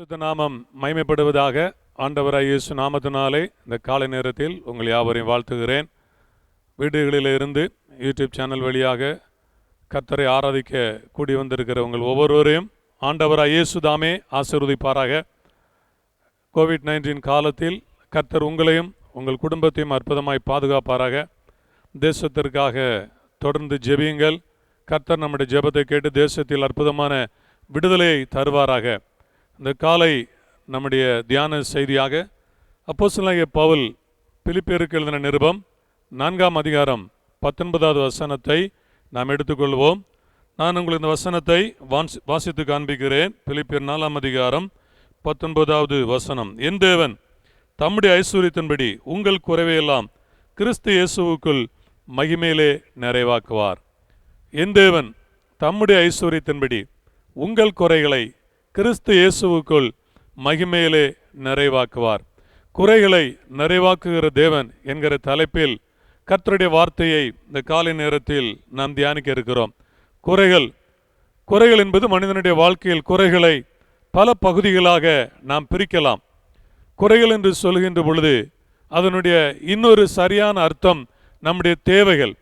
பரிசுத்த நாமம் மகிமைப்படுவதாக. ஆண்டவராகிய இயேசு நாமத்தினாலே இந்த காலை நேரத்தில் உங்கள் யாவரையும் வாழ்த்துகிறேன். வீடுகளிலிருந்து யூடியூப் சேனல் வழியாக கர்த்தரை ஆராதிக்க கூடி வந்திருக்கிற உங்கள் ஒவ்வொருவரையும் ஆண்டவராகிய இயேசு தாமே ஆசீர்வதிப்பாராக. கோவிட்-19 காலத்தில் கர்த்தர் உங்களையும் உங்கள் குடும்பத்தையும் அற்புதமாய் பாதுகாப்பாராக. தேசத்திற்காக தொடர்ந்து ஜெபியுங்கள். கர்த்தர் நம்முடைய ஜெபத்தை கேட்டு தேசத்தில் அற்புதமான விடுதலையை தருவாராக. இந்த காலை நம்முடைய தியான செய்தியாக அப்போஸ்தலனாகிய பவுல் பிலிப்பியருக்கு எழுதின நிருபம் 4ஆம் அதிகாரம் 19வது வசனத்தை நாம் எடுத்துக்கொள்வோம். நான் உங்களுக்கு இந்த வசனத்தை வாசித்து காண்பிக்கிறேன். பிலிப்பியர் 4ஆம் அதிகாரம் 19வது வசனம். என் தேவன் தம்முடைய ஐஸ்வரியத்தின்படி உங்கள் குறைவையெல்லாம் கிறிஸ்து இயேசுவுக்குள் மகிமையிலே நிறைவாக்குவார். என் தேவன் தம்முடைய ஐஸ்வரியத்தின்படி உங்கள் குறைகளை கிறிஸ்து இயேசுவுக்குள் மகிமையிலே நிறைவாக்குவார். குறைகளை நிறைவாக்குகிற தேவன் என்கிற தலைப்பில் கர்த்தருடைய வார்த்தையை இந்த காலை நேரத்தில் நாம் தியானிக்க இருக்கிறோம். குறைகள் என்பது மனிதனுடைய வாழ்க்கையில் குறைகளை பல பகுதிகளாக நாம் பிரிக்கலாம். குறைகள் என்று சொல்கின்ற பொழுது அதனுடைய இன்னொரு சரியான அர்த்தம் நம்முடைய தேவைகள்.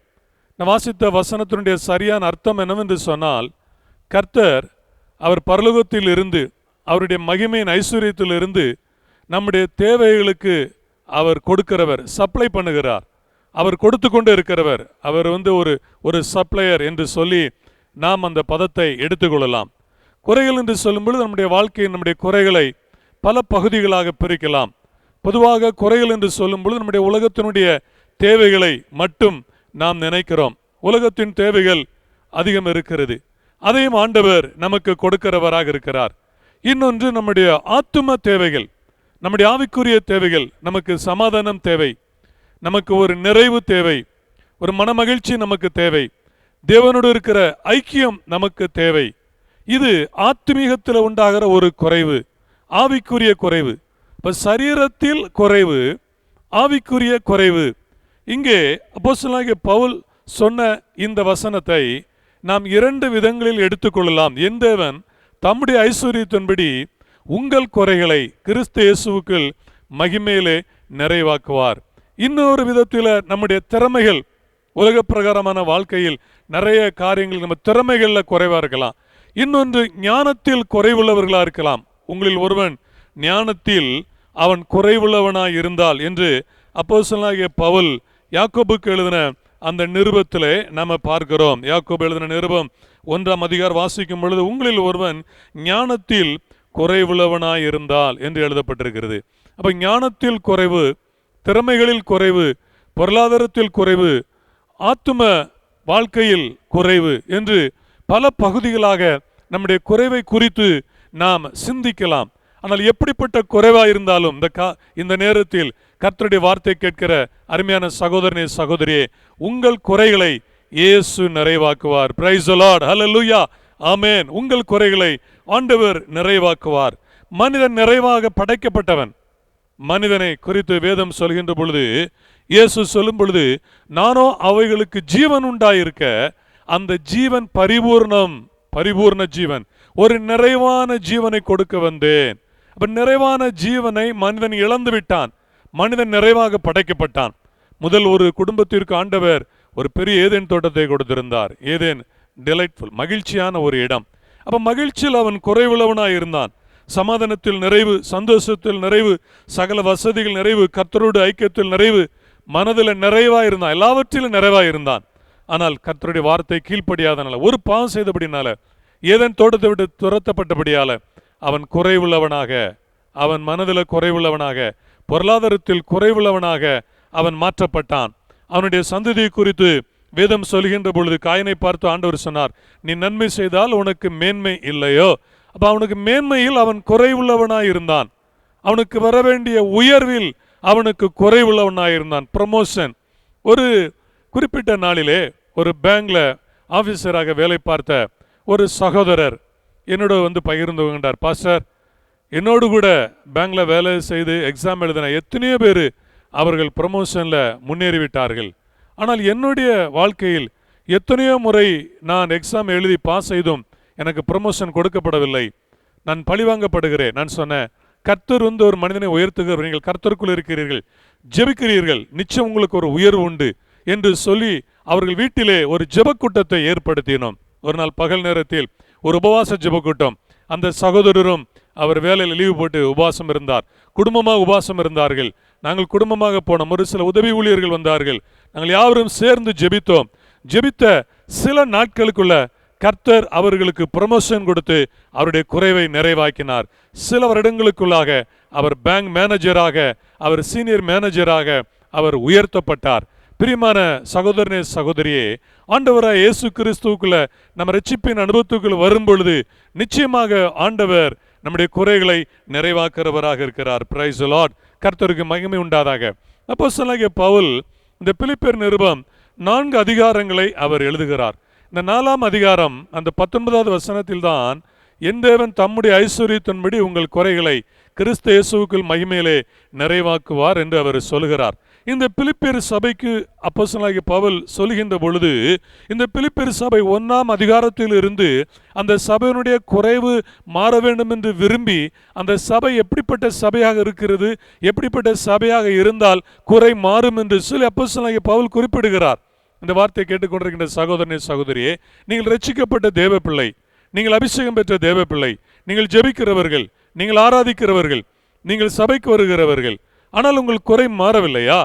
நான் வாசித்த வசனத்தினுடைய சரியான அர்த்தம் என்னவென்று சொன்னால், கர்த்தர் அவர் பரலோகத்தில் இருந்து அவருடைய மகிமையின் ஐஸ்வர்யத்தில் இருந்து நம்முடைய தேவைகளுக்கு அவர் கொடுக்கிறவர், சப்ளை பண்ணுகிறார். அவர் கொடுத்து கொண்டு இருக்கிறவர். அவர் ஒரு சப்ளையர் என்று சொல்லி நாம் அந்த பதத்தை எடுத்துக்கொள்ளலாம். குறைகள் என்று சொல்லும்பொழுது நம்முடைய வாழ்க்கையின் நம்முடைய குறைகளை பல பகுதிகளாக பிரிக்கலாம். பொதுவாக குறைகள் என்று சொல்லும்பொழுது நம்முடைய உலகத்தினுடைய தேவைகளை மட்டும் நாம் நினைக்கிறோம். உலகத்தின் தேவைகள் அதிகம் இருக்கிறது. அதையும் ஆண்டவர் நமக்கு கொடுக்கிறவராக இருக்கிறார். இன்னொன்று நம்முடைய ஆத்தும தேவைகள், நம்முடைய ஆவிக்குரிய தேவைகள். நமக்கு சமாதானம் தேவை, நமக்கு ஒரு நிறைவு தேவை, ஒரு மனமகிழ்ச்சி நமக்கு தேவை, தேவனோடு இருக்கிற ஐக்கியம் நமக்கு தேவை. இது ஆத்மீகத்தில் உண்டாகிற ஒரு குறைவு, ஆவிக்குரிய குறைவு. இப்போ சரீரத்தில் குறைவு, ஆவிக்குரிய குறைவு. இங்கே அப்போஸ்தலனாகிய பவுல் சொன்ன இந்த வசனத்தை நாம் இரண்டு விதங்களில் எடுத்துக்கொள்ளலாம். என் தேவன் தம்முடைய ஐஸ்வர்யத்தின்படி உங்கள் குறைகளை கிறிஸ்து இயேசுவுக்குள் மகிமையிலே நிறைவாக்குவார். இன்னொரு விதத்தில் நம்முடைய திறமைகள், உலக பிரகாரமான வாழ்க்கையில் நிறைய காரியங்கள் நம்ம திறமைகளில் குறைவாக இருக்கலாம். இன்னொன்று ஞானத்தில் குறைவுள்ளவர்களாக இருக்கலாம். உங்களில் ஒருவன் ஞானத்தில் அவன் குறைவுள்ளவனாய் இருந்தால் என்று அப்போஸ்தலனாகிய பவுல் யாக்கோபுக்கு எழுதின அந்த நிருபத்திலே நாம் பார்க்கிறோம். யாக்கோபு எழுதின நிருபம் 1ஆம் அதிகாரம் வாசிக்கும் பொழுது உங்களில் ஒருவன் ஞானத்தில் குறைவுள்ளவனாய் இருந்தால் என்று எழுதப்பட்டிருக்கிறது. அப்ப ஞானத்தில் குறைவு, திறமைகளில் குறைவு, பொருளாதாரத்தில் குறைவு, ஆத்தும வாழ்க்கையில் குறைவு என்று பல பகுதிகளாக நம்முடைய குறைவை குறித்து நாம் சிந்திக்கலாம். ஆனால் எப்படிப்பட்ட குறைவாக இருந்தாலும் இந்த நேரத்தில் கர்த்தருடைய வார்த்தை கேட்கிற அருமையான சகோதரனே, சகோதரியே, உங்கள் குறைகளை இயேசு நிறைவாக்குவார். பிரைஸ் தி லார்ட், ஹல்லேலூயா, ஆமென். உங்கள் குறைகளை ஆண்டவர் நிறைவாக்குவார். மனிதன் நிறைவாக படைக்கப்பட்டவன். மனிதனை குறித்து வேதம் சொல்கின்ற பொழுது, இயேசு சொல்லும் பொழுது, நானோ அவைகளுக்கு ஜீவன் உண்டாயிருக்க அந்த ஜீவன் பரிபூர்ண ஜீவன், ஒரு நிறைவான ஜீவனை கொடுக்க வந்தேன். அப்ப நிறைவான ஜீவனை மனிதன் இழந்து விட்டான். மனிதன் நிறைவாக படைக்கப்பட்டான். முதல் ஒரு குடும்பத்திற்கு ஆண்டவர் ஒரு பெரிய ஏதேன் தோட்டத்தை கொடுத்திருந்தார். ஏதேன் டிலைட்ஃபுல், மகிழ்ச்சியான ஒரு இடம். அப்ப மகிழ்ச்சியில் அவன் குறைவுள்ளவனாய் இருந்தான். சமாதானத்தில் நிறைவு, சந்தோஷத்தில் நிறைவு, சகல வசதிகள் நிறைவு, கர்த்தரோடு ஐக்கியத்தில் நிறைவு, மனதில் நிறைவாக இருந்தான், எல்லாவற்றிலும் நிறைவாக இருந்தான். ஆனால் கர்த்தருடைய வார்த்தை கீழ்ப்படியாதனால, ஒரு பாவம் செய்தபடினால, ஏதேன் தோட்டத்தை விட்டு துரத்தப்பட்டபடியால அவன் குறைவுள்ளவனாக, அவன் மனதில் குறைவுள்ளவனாக, பொருளாதாரத்தில் குறைவுள்ளவனாக அவன் மாற்றப்பட்டான். அவனுடைய சந்ததியை குறித்து வேதம் சொல்கின்ற பொழுது காயினை பார்த்து ஆண்டவர் சொன்னார், நீ நன்மை செய்தால் உனக்கு மேன்மை இல்லையோ? அப்ப அவனுக்கு மேன்மையில் அவன் குறைவுள்ளவனாய் இருந்தான். அவனுக்கு வர வேண்டிய உயர்வில் அவனுக்கு குறைவுள்ளவனாய் இருந்தான். ப்ரமோஷன். ஒரு குறிப்பிட்ட நாளிலே ஒரு பேங்க்ல ஆபீசராக வேலை பார்த்த ஒரு சகோதரர் என்னோட பகிர்ந்து கொண்டார். பாஸ்டர், என்னோடு கூட பேங்க்ல வேலை செய்து எக்ஸாம் எழுதின எத்தனையோ பேர் அவர்கள் ப்ரமோஷன்ல முன்னேறிவிட்டார்கள். ஆனால் என்னுடைய வாழ்க்கையில் எத்தனையோ முறை நான் எக்ஸாம் எழுதி பாஸ் செய்தும் எனக்கு ப்ரமோஷன் கொடுக்கப்படவில்லை. நான் பழிவாங்கப்படுகிறேன். நான் சொன்னேன், கர்த்தர் ஒரு மனிதனை உயர்த்துகிறவர். நீங்கள் கர்த்தருக்குள் இருக்கிறீர்கள், ஜெபிக்கிறீர்கள், நிச்சயம் உங்களுக்கு ஒரு உயர்வு உண்டு என்று சொல்லி அவர்கள் வீட்டிலே ஒரு ஜெபக்கூட்டத்தை ஏற்படுத்தினோம். ஒரு நாள் பகல் நேரத்தில் ஒரு உபவாச ஜெபக்கூட்டம். அந்த சகோதரரும் அவர் வேலையில் லீவு போட்டு உபவாசம் இருந்தார். குடும்பமாக உபவாசம் இருந்தார்கள். நாங்கள் குடும்பமாக போனோம். ஒரு சில உதவி ஊழியர்கள் வந்தார்கள். நாங்கள் யாவரும் சேர்ந்து ஜெபித்தோம். ஜெபித்த சில நாட்களுக்குள்ள கர்த்தர் அவர்களுக்கு ப்ரமோஷன் கொடுத்து அவருடைய குறைவை நிறைவாக்கினார். சில வருடங்களுக்குள்ளாக அவர் பேங்க் மேனேஜராக, அவர் சீனியர் மேனேஜராக அவர் உயர்த்தப்பட்டார். பிரியமான சகோதரனே, சகோதரியே, ஆண்டவராய் இயேசு கிறிஸ்துவுக்குள்ள நம்ம ரட்சிப்பின் அனுபவத்துக்குள்ள வரும் பொழுது நிச்சயமாக ஆண்டவர் நம்முடைய குறைகளை நிறைவாக்குறவராக இருக்கிறார். Praise the Lord. கர்த்தருக்கு மகிமை உண்டாதாக. அப்போஸ்தலனாகிய பவுல் இந்த பிலிப்பியர் நிருபம் 4 அதிகாரங்களை அவர் எழுதுகிறார். இந்த 4ஆம் அதிகாரம் அந்த 19வது வசனத்தில் தான், என் தேவன் தம்முடைய ஐஸ்வரியத்தின்படி உங்கள் குறைகளை கிறிஸ்து இயேசுவுக்குள் மகிமையிலே நிறைவாக்குவார் என்று அவர் சொல்கிறார். இந்த பிலிப்பியர் சபைக்கு அப்போஸ்தலனாகிய பவுல் சொல்கின்ற பொழுது, இந்த பிலிப்பியர் சபை 1ஆம் அதிகாரத்தில் இருந்து அந்த சபையினுடைய குறைவு மாற வேண்டும் என்று விரும்பி, அந்த சபை எப்படிப்பட்ட சபையாக இருக்கிறது, எப்படிப்பட்ட சபையாக இருந்தால் குறை மாறும் என்று சொல்லி அப்போஸ்தலனாகிய பவுல் குறிப்பிடுகிறார். இந்த வார்த்தையை கேட்டுக்கொண்டிருக்கின்ற சகோதரனே, சகோதரியே, நீங்கள் ரட்சிக்கப்பட்ட தேவ பிள்ளை, நீங்கள் அபிஷேகம் பெற்ற தேவ பிள்ளை, நீங்கள் ஜெபிக்கிறவர்கள், நீங்கள் ஆராதிக்கிறவர்கள், நீங்கள் சபைக்கு வருகிறவர்கள். ஆனால் உங்கள் குறை மாறவில்லையா?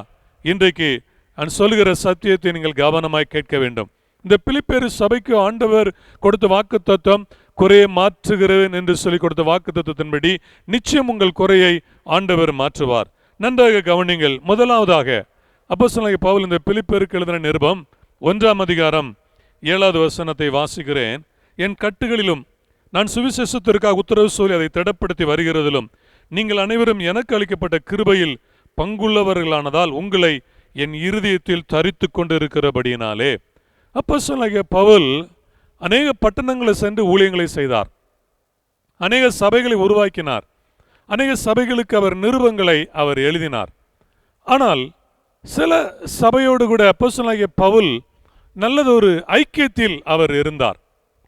இன்றைக்கு நான் சொல்லுகிற சத்தியத்தை நீங்கள் கவனமாய் கேட்க வேண்டும். இந்த பிலிப்பியர் சபைக்கு ஆண்டவர் கொடுத்த வாக்குத்தத்தம், குறையை மாற்றுகிறேன் என்று சொல்லி கொடுத்த வாக்குத்தத்தத்தின்படி நிச்சயம் உங்கள் குறையை ஆண்டவர் மாற்றுவார். நன்றாக கவனிங்கள். முதலாவதாக அப்போஸ்தலனாகிய பவுல் இந்த பிலிப்பியருக்கு எழுதின நிருபம் 1ஆம் அதிகாரம் 7வது வசனத்தை வாசிக்கிறேன். என் கட்டுகளிலும் நான் சுவிசேஷத்திற்காக உத்தரவு சொல்லி அதை திடப்படுத்தி வருகிறதிலும் நீங்கள் அனைவரும் எனக்கு அளிக்கப்பட்ட கிருபையில் பங்குள்ளவர்களானதால் உங்களை என் இருதயத்தில் தரித்து கொண்டிருக்கிறபடியினாலே. அப்போஸ்தலனாகிய பவுல் அநேக பட்டணங்களை சென்று ஊழியங்களை செய்தார். அநேக சபைகளை உருவாக்கினார். அநேக சபைகளுக்கு அவர் நிருபங்களை அவர் எழுதினார். ஆனால் சில சபையோடு கூட அப்போஸ்தலனாகிய பவுல் நல்லதொரு ஐக்கியத்தில் அவர் இருந்தார்.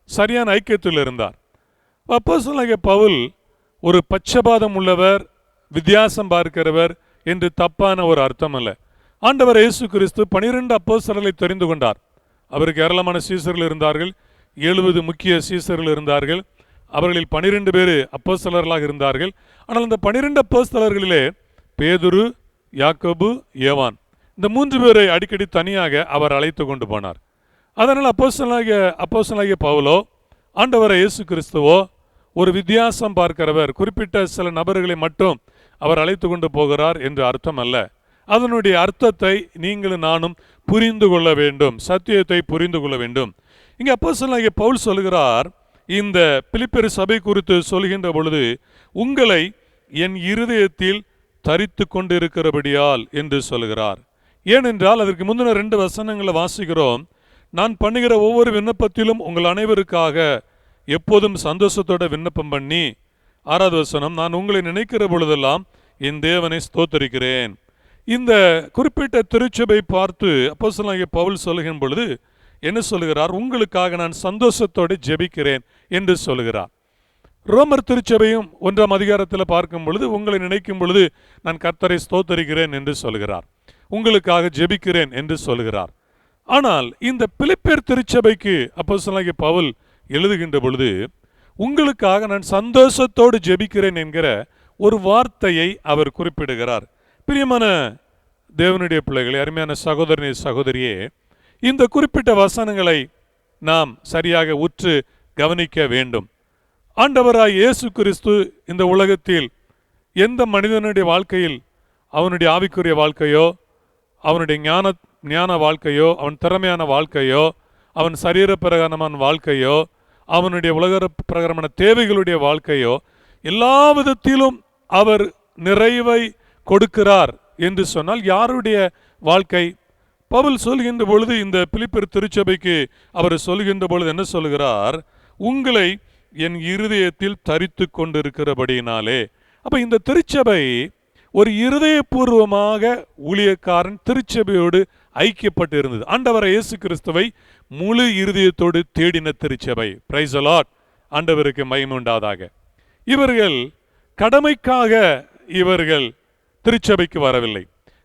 சரியான ஐக்கியத்தில் இருந்தார். அப்போஸ்தலனாகிய பவுல் ஒரு பட்சபாதம் உள்ளவர், வித்தியாசம் பார்க்கிறவர் என்று தப்பான ஒரு அர்த்தம் அல்ல. ஆண்டவர் இயேசு கிறிஸ்து 12 அப்போஸ்தலர்களை தெரிந்து கொண்டார். அவருக்கு ஏராளமான சீசர்கள் இருந்தார்கள். 70 முக்கிய சீசர்கள் இருந்தார்கள். அவர்களில் 12 பேர் அப்போஸ்தலர்களாக இருந்தார்கள். ஆனால் அந்த 12 அப்போஸ்தலர்களிலே பேதுரு, யாக்கோபு, யோவான், இந்த 3 பேரை அடிக்கடி தனியாக அவர் அழைத்து கொண்டு போனார். அதனால் அப்போஸ்தலனாகிய பவுலோ, ஆண்டவரை இயேசு கிறிஸ்துவோ ஒரு வித்தியாசம் பார்க்கிறவர், குறிப்பிட்ட சில நபர்களை மட்டும் அவர் அழைத்து கொண்டு போகிறார் என்று அர்த்தம் அல்ல. அதனுடைய அர்த்தத்தை நீங்களும் நானும் புரிந்து கொள்ள வேண்டும். சத்தியத்தை புரிந்து கொள்ள வேண்டும். இங்கே அப்போஸ்தலனாகிய பவுல் சொல்கிறார், இந்த பிலிப்பியர் சபை குறித்து சொல்கின்ற பொழுது உங்களை என் இருதயத்தில் தரித்து கொண்டிருக்கிறபடியால் என்று சொல்கிறார். ஏனென்றால் அதற்கு முந்தின 2 வசனங்களை வாசிக்கிறோம். நான் பண்ணுகிற ஒவ்வொரு விண்ணப்பத்திலும் உங்கள் அனைவருக்காக எப்போதும் சந்தோஷத்தோட விண்ணப்பம் பண்ணி, 6வது வசனம், நான் உங்களை நினைக்கிற பொழுதெல்லாம் என் தேவனை ஸ்தோத்தரிக்கிறேன். இந்த குறிப்பிட்ட திருச்சபை பார்த்து அப்போஸ்தலனாகிய பவுல் சொல்லுகின்ற பொழுது என்ன சொல்லுகிறார்? உங்களுக்காக நான் சந்தோஷத்தோடு ஜெபிக்கிறேன் என்று சொல்லுகிறார். ரோமர் திருச்சபையும் 1ஆம் அதிகாரத்தில் பார்க்கும் பொழுது உங்களை நினைக்கும் பொழுது நான் கர்த்தரை ஸ்தோத்தரிக்கிறேன் என்று சொல்கிறார். உங்களுக்காக ஜெபிக்கிறேன் என்று சொல்கிறார். ஆனால் இந்த பிலிப்பியர் திருச்சபைக்கு அப்போஸ்தலனாகிய பவுல் எழுதுகின்ற பொழுது உங்களுக்காக நான் சந்தோஷத்தோடு ஜெபிக்கிறேன் என்கிற ஒரு வார்த்தையை அவர் குறிப்பிடுகிறார். பிரியமான தேவனுடைய பிள்ளைகளே, அருமையான சகோதரனே, சகோதரியே, இந்த குறிப்பிட்ட வசனங்களை நாம் சரியாக உற்று கவனிக்க வேண்டும். ஆண்டவராய் இயேசு கிறிஸ்து இந்த உலகத்தில் எந்த மனிதனுடைய வாழ்க்கையில் அவனுடைய ஆவிக்குரிய வாழ்க்கையோ, அவனுடைய ஞான வாழ்க்கையோ, அவன் திறமையான வாழ்க்கையோ, அவன் சரீர பிரகாரமான வாழ்க்கையோ, அவனுடைய உலக பிரகாரமான தேவைகளுடைய வாழ்க்கையோ, எல்லா விதத்திலும் அவர் நிறைவை கொடுக்கிறார் என்று சொன்னால் யாருடைய வாழ்க்கை? பவுல் சொல்கின்ற பொழுது இந்த பிலிப்பியர் திருச்சபைக்கு அவர் சொல்கின்ற பொழுது என்ன சொல்கிறார்? உங்களை என் இருதயத்தில் தரித்து கொண்டிருக்கிறபடியினாலே. அப்ப இந்த திருச்சபை ஒரு இருதயபூர்வமாக ஊழியக்காரன் திருச்சபையோடு ஐக்கியப்பட்டு இருந்தது. ஆண்டவரை இயேசு கிறிஸ்துவை முழு இருதயத்தோடு தேடின திருச்சபை. Praise the Lord. ஆண்டவருக்கு மகிமை உண்டாதாக. இவர்கள் கடமைக்காக இவர்கள் திருச்சபைக்கு வரவில்லை.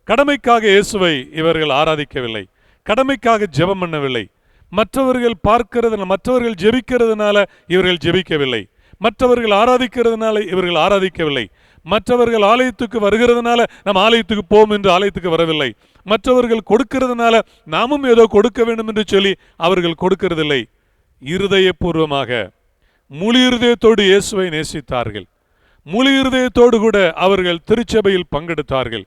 கடமைக்காக இயேசுவை இவர்கள் ஆராதிக்கவில்லை. கடமைக்காக ஜெபம் பண்ணவில்லை. மற்றவர்கள் பார்க்கிறதுனால, மற்றவர்கள் ஜெபிக்கிறதுனால இவர்கள் ஜெபிக்கவில்லை. மற்றவர்கள் ஆராதிக்கிறதுனால இவர்கள் ஆராதிக்கவில்லை. மற்றவர்கள் ஆலயத்துக்கு வருகிறதுனால நம்ம ஆலயத்துக்கு போவோம் என்று ஆலயத்துக்கு வரவில்லை. மற்றவர்கள் கொடுக்கிறதுனால நாமும் ஏதோ கொடுக்க வேண்டும் என்று சொல்லி அவர்கள் கொடுக்கிறதில்லை. இருதயபூர்வமாக முழு இருதயத்தோடு இயேசுவை நேசித்தார்கள். முழு இருதயத்தோடு கூட அவர்கள் திருச்சபையில் பங்கெடுத்தார்கள்.